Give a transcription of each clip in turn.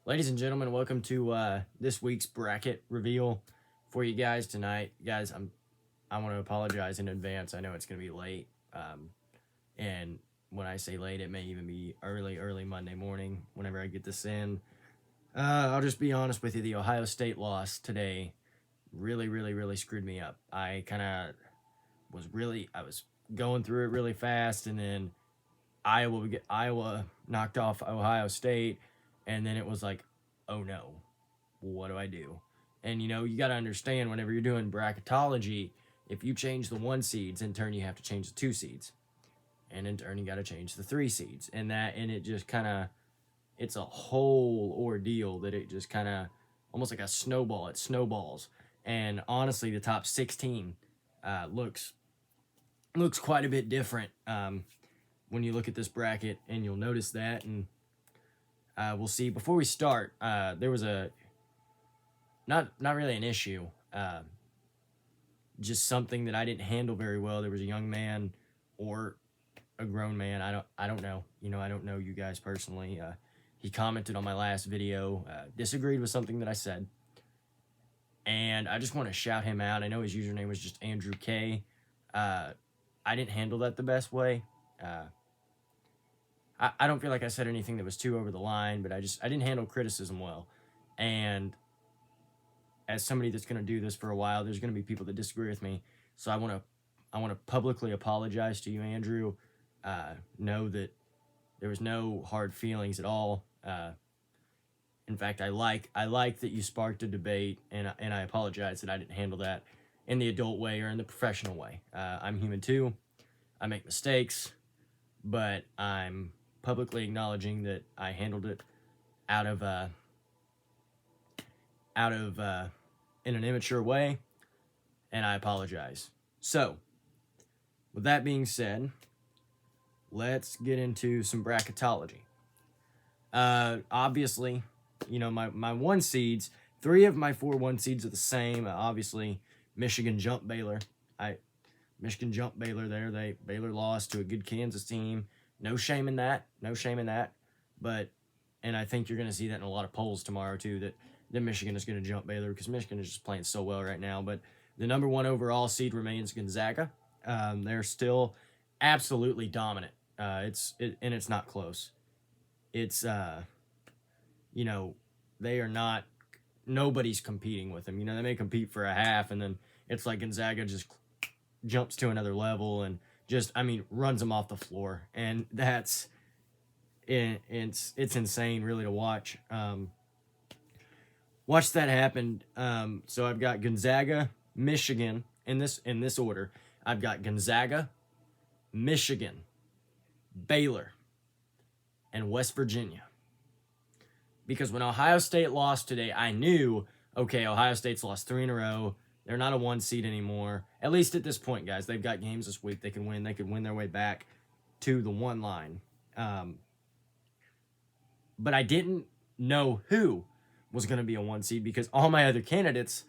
Ladies and gentlemen, welcome to this week's bracket reveal for you guys tonight. Guys, I want to apologize in advance. I know it's going to be late, and when I say late, it may even be early Monday morning whenever I get this in. I'll just be honest with you. The Ohio State loss today really screwed me up. I was going through it really fast, and then Iowa knocked off Ohio State, and then it was like, oh no, what do I do? And you got to understand, whenever you're doing bracketology, if you change the 1 seeds, in turn you have to change the 2 seeds, and in turn you got to change the 3 seeds, and it just kind of, it's a whole ordeal that it just kind of almost like a snowball. It snowballs, and honestly, the top 16 looks quite a bit different when you look at this bracket, and you'll notice that. And we'll see. Before we start, there was a not really an issue, just something that I didn't handle very well. There was a young man or a grown man. I don't know. I don't know you guys personally. He commented on my last video, disagreed with something that I said, and I just want to shout him out. I know his username was just Ncaa. I didn't handle that the best way. I don't feel like I said anything that was too over the line, but I didn't handle criticism well. And as somebody that's going to do this for a while, there's going to be people that disagree with me. So I want to publicly apologize to you, Andrew. Know that there was no hard feelings at all. In fact, I like that you sparked a debate, and I apologize that I didn't handle that in the adult way or in the professional way. I'm human too. I make mistakes, but I'm publicly acknowledging that I handled it out of in an immature way, and I apologize. So, with that being said, let's get into some bracketology. Obviously, my 1 seeds, 3 of my 4 1 seeds are the same. Obviously, Michigan jumped Baylor. Michigan jumped Baylor there. Baylor lost to a good Kansas team. No shame in that. But, and I think you're going to see that in a lot of polls tomorrow too, that Michigan is going to jump Baylor because Michigan is just playing so well right now. But the number 1 overall seed remains Gonzaga. They're still absolutely dominant. And it's not close. It's they are not. Nobody's competing with them. They may compete for a half, and then it's like Gonzaga just jumps to another level and runs them off the floor, and it's insane really to watch. Watch that happen. So I've got Gonzaga, Michigan in this order. I've got Gonzaga, Michigan, Baylor, and West Virginia. Because when Ohio State lost today, I knew, okay, Ohio State's lost 3 in a row. They're not a 1 seed anymore. At least at this point, guys. They've got games this week. They can win. They could win their way back to the 1 line. But I didn't know who was going to be a 1 seed because all my other candidates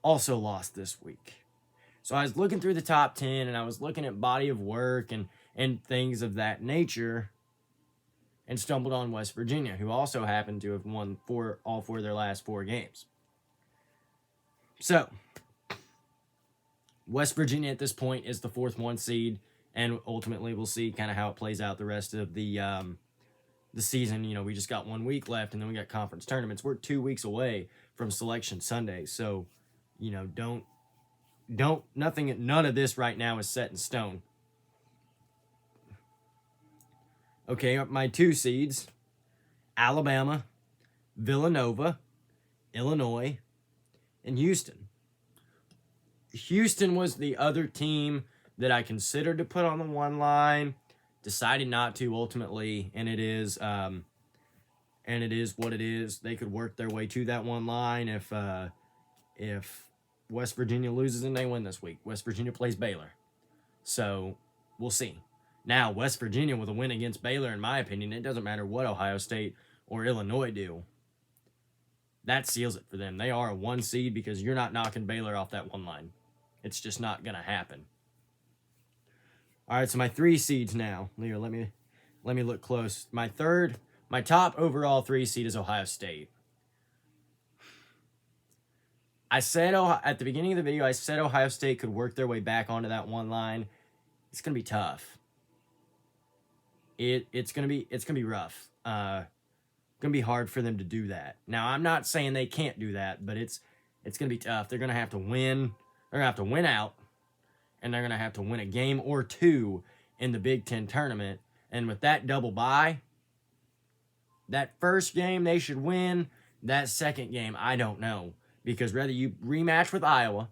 also lost this week. So I was looking through the top 10, and I was looking at body of work and things of that nature, and stumbled on West Virginia, who also happened to have won all 4 of their last 4 games. So, West Virginia at this point is the 4th 1 seed, and ultimately we'll see kind of how it plays out the rest of the season. We just got 1 week left, and then we got conference tournaments. We're 2 weeks away from Selection Sunday, so none of this right now is set in stone. Okay, my 2 seeds, Alabama, Villanova, Illinois, and Houston. Houston was the other team that I considered to put on the 1 line, decided not to ultimately, and it is what it is. They could work their way to that 1 line if West Virginia loses and they win this week. West Virginia plays Baylor, so we'll see. Now, West Virginia with a win against Baylor, in my opinion, it doesn't matter what Ohio State or Illinois do. That seals it for them. They are a 1 seed because you're not knocking Baylor off that 1 line. It's just not going to happen. All right, so my 3 seeds now. Leo, let me look close. My third My top overall 3 seed is Ohio State. I said at the beginning of the video, I said Ohio State could work their way back onto that one line. It's gonna be tough. It's gonna be rough. Gonna be hard for them to do that. Now, I'm not saying they can't do that, but it's gonna be tough. They're gonna have to win. They're gonna have to win out, and they're gonna have to win a game or two in the Big Ten tournament. And with that double bye, that first game they should win. That second game, I don't know. Because whether you rematch with Iowa,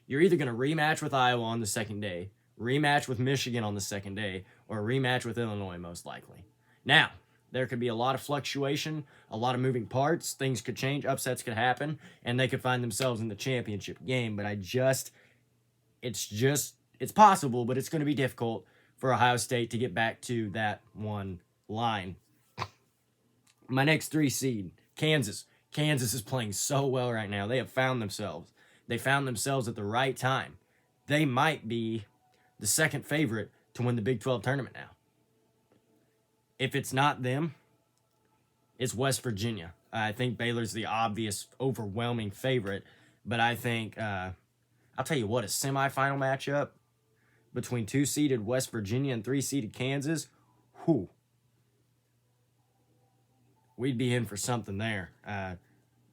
you're either going to rematch with Iowa on the second day, rematch with Michigan on the second day, or rematch with Illinois most likely. Now, there could be a lot of fluctuation, a lot of moving parts. Things could change, upsets could happen, and they could find themselves in the championship game. But it's possible, but it's going to be difficult for Ohio State to get back to that one line. My next 3 seed, Kansas. Kansas is playing so well right now. They have found themselves. They found themselves at the right time. They might be the second favorite to win the Big 12 tournament now. If it's not them, it's West Virginia. I think Baylor's the obvious, overwhelming favorite, but I think, I'll tell you what, a semifinal matchup between 2-seeded West Virginia and 3-seeded Kansas, whew. We'd be in for something there.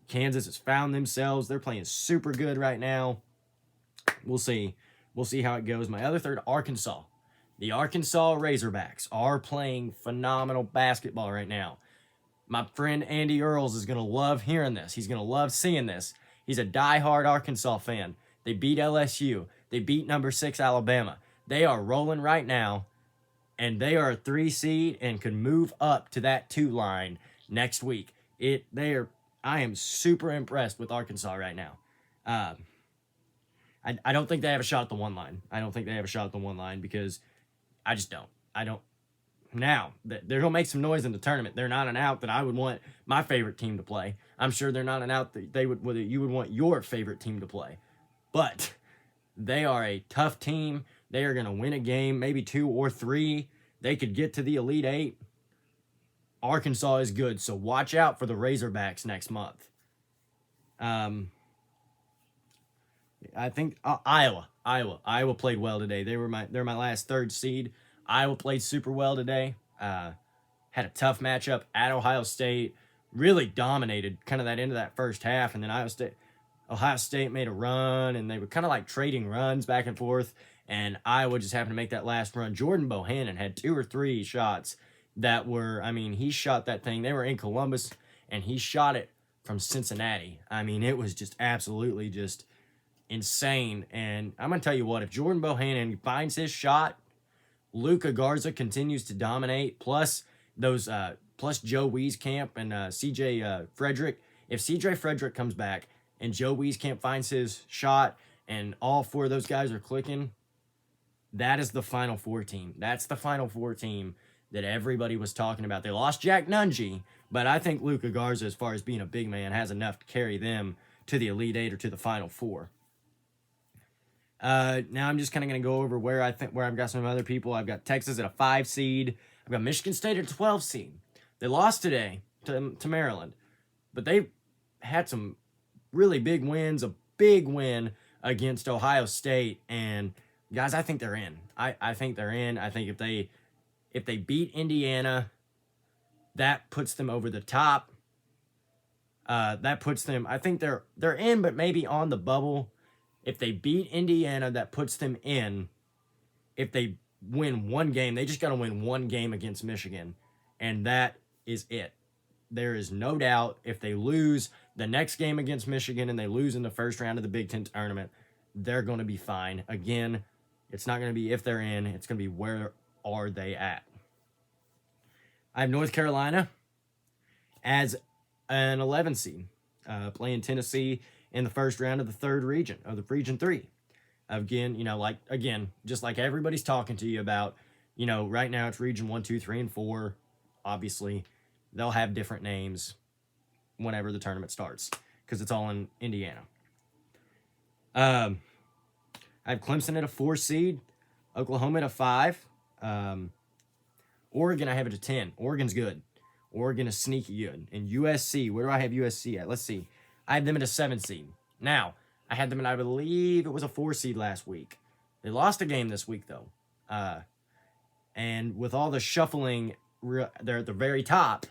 Kansas has found themselves. They're playing super good right now. We'll see. We'll see how it goes. My other third, Arkansas. The Arkansas Razorbacks are playing phenomenal basketball right now. My friend Andy Earls is going to love hearing this. He's going to love seeing this. He's a diehard Arkansas fan. They beat LSU. They beat number 6 Alabama. They are rolling right now, and they are a 3 seed and could move up to that 2 line next week. I am super impressed with Arkansas right now. I don't think they have a shot at the 1 line. I don't think they have a shot at the 1 line because I just don't. Now, they're going to make some noise in the tournament. They're not an out that I would want my favorite team to play. I'm sure they're not an out that you would want your favorite team to play. But they are a tough team. They are going to win a game, maybe 2 or 3. They could get to the Elite 8. Arkansas is good, so watch out for the Razorbacks next month. I think Iowa played well today. They're my last 3rd seed. Iowa played super well today. Had a tough matchup at Ohio State. Really dominated kind of that end of that first half, and then Ohio State made a run, and they were kind of like trading runs back and forth, and Iowa just happened to make that last run. Jordan Bohannon had 2 or 3 shots that were, he shot that thing. They were in Columbus, and he shot it from Cincinnati. It was just absolutely just insane. And I'm going to tell you what, if Jordan Bohannon finds his shot, Luka Garza continues to dominate, plus Joe Wieskamp and CJ Frederick. If CJ Frederick comes back and Joe Wieskamp finds his shot and all 4 of those guys are clicking, that is the Final Four team. That's the Final Four team that everybody was talking about. They lost Jack Nunge, but I think Luka Garza, as far as being a big man, has enough to carry them to the Elite 8 or to the Final Four. Now I'm just kind of going to go over where I've got some other people. I've got Texas at a 5 seed. I've got Michigan State at a 12 seed. They lost today to Maryland, but they had some really big wins. A big win against Ohio State, and guys, I think they're in. I think they're in. I think if they beat Indiana, that puts them over the top. That puts them, I think they're in, but maybe on the bubble. If they beat Indiana, that puts them in. If they win 1 game, they just got to win 1 game against Michigan, and that is it. There is no doubt if they lose the next game against Michigan and they lose in the first round of the Big Ten tournament, they're going to be fine. Again, it's not going to be if they're in, it's going to be where are they at. I have North Carolina as an 11 seed, playing Tennessee in the first round of the 3rd region, of the Region 3. Again, just like everybody's talking to you about, right now it's Region 1, 2, 3, and 4. Obviously, they'll have different names whenever the tournament starts because it's all in Indiana. I have Clemson at a 4 seed, Oklahoma at a 5. Oregon, I have it at 10. Oregon's good. Oregon is sneaky good. And USC, where do I have USC at? Let's see. I have them at a 7 seed. Now, I had them at, I believe it was a 4 seed last week. They lost a game this week, though. And with all the shuffling, they're at the very top.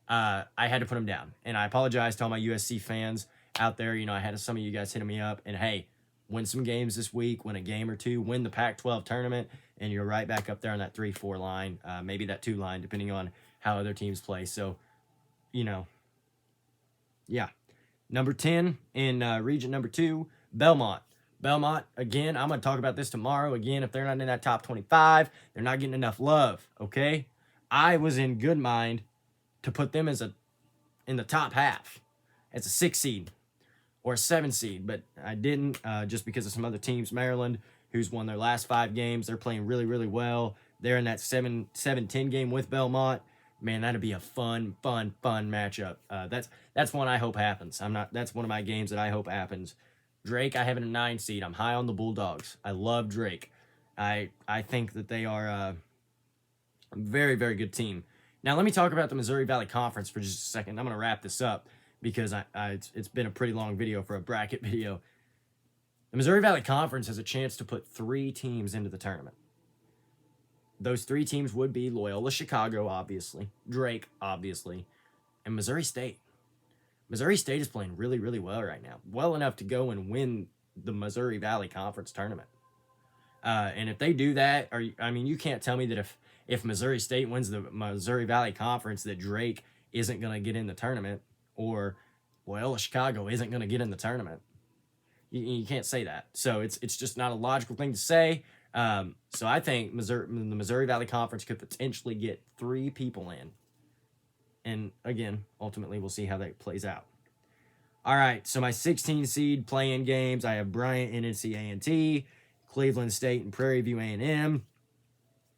I had to put them down. And I apologize to all my USC fans out there. You know, I had some of you guys hitting me up. And hey, win some games this week, win a game or two, win the Pac-12 tournament, and you're right back up there on that 3-4 line, maybe that 2 line, depending on how other teams play. So, you know, yeah. Number 10 in region number 2, Belmont. Belmont, again, I'm going to talk about this tomorrow. Again, if they're not in that top 25, they're not getting enough love, okay? I was in good mind to put them as in the top half as a 6 seed or a 7 seed, but I didn't just because of some other teams. Maryland, who's won their last 5 games, they're playing really, really well. They're in that 7-10 game with Belmont. Man, that'd be a fun matchup. That's one I hope happens. That's one of my games that I hope happens. Drake, I have it a 9 seed. I'm high on the Bulldogs. I love Drake. I think that they are a very, very good team. Now, let me talk about the Missouri Valley Conference for just a second. I'm going to wrap this up because it's been a pretty long video for a bracket video. The Missouri Valley Conference has a chance to put 3 teams into the tournament. Those 3 teams would be Loyola Chicago, obviously, Drake, obviously, and Missouri State. Missouri State is playing really, really well right now. Well enough to go and win the Missouri Valley Conference tournament. And if they do that, you can't tell me that if Missouri State wins the Missouri Valley Conference that Drake isn't going to get in the tournament or Loyola Chicago isn't going to get in the tournament. You can't say that. So it's just not a logical thing to say. So I think the Missouri Valley Conference could potentially get 3 people in. And again, ultimately, we'll see how that plays out. All right, so my 16 seed play-in games, I have Bryant and Ncaa, Cleveland State and Prairie View A&M.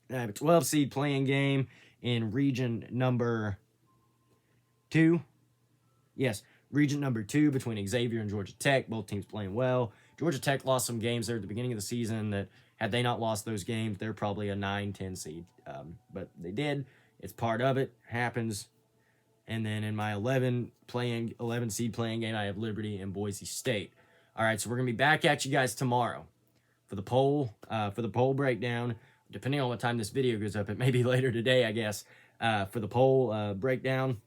I have a 12 seed play-in game in region number 2. Yes, region number 2 between Xavier and Georgia Tech. Both teams playing well. Georgia Tech lost some games there at the beginning of the season that had they not lost those games, they're probably a 9-10 seed. But they did. It's part of it. Happens. And then in my 11 seed playing game, I have Liberty and Boise State. All right, so we're going to be back at you guys tomorrow for the poll breakdown. Depending on what time this video goes up, it may be later today, I guess, for the poll breakdown.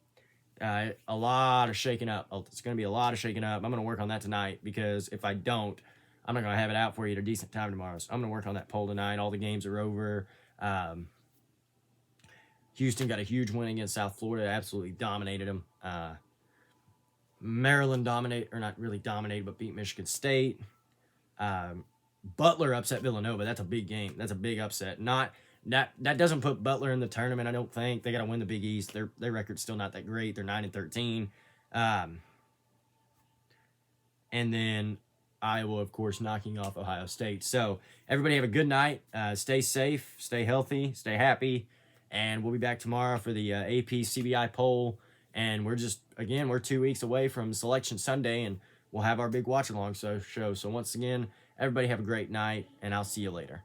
A lot of shaking up. It's going to be a lot of shaking up. I'm going to work on that tonight because if I don't, I'm not going to have it out for you at a decent time tomorrow. So I'm going to work on that poll tonight. All the games are over. Houston got a huge win against South Florida. Absolutely dominated them. Maryland not really dominated, but beat Michigan State. Butler upset Villanova. That's a big game. That's a big upset. That doesn't put Butler in the tournament, I don't think. They got to win the Big East. Their record's still not that great. They're 9-13. And then Iowa, of course, knocking off Ohio State. So everybody have a good night. Stay safe, stay healthy, stay happy. And we'll be back tomorrow for the AP CBI poll. And we're 2 weeks away from Selection Sunday, and we'll have our big watch-along show. So once again, everybody have a great night, and I'll see you later.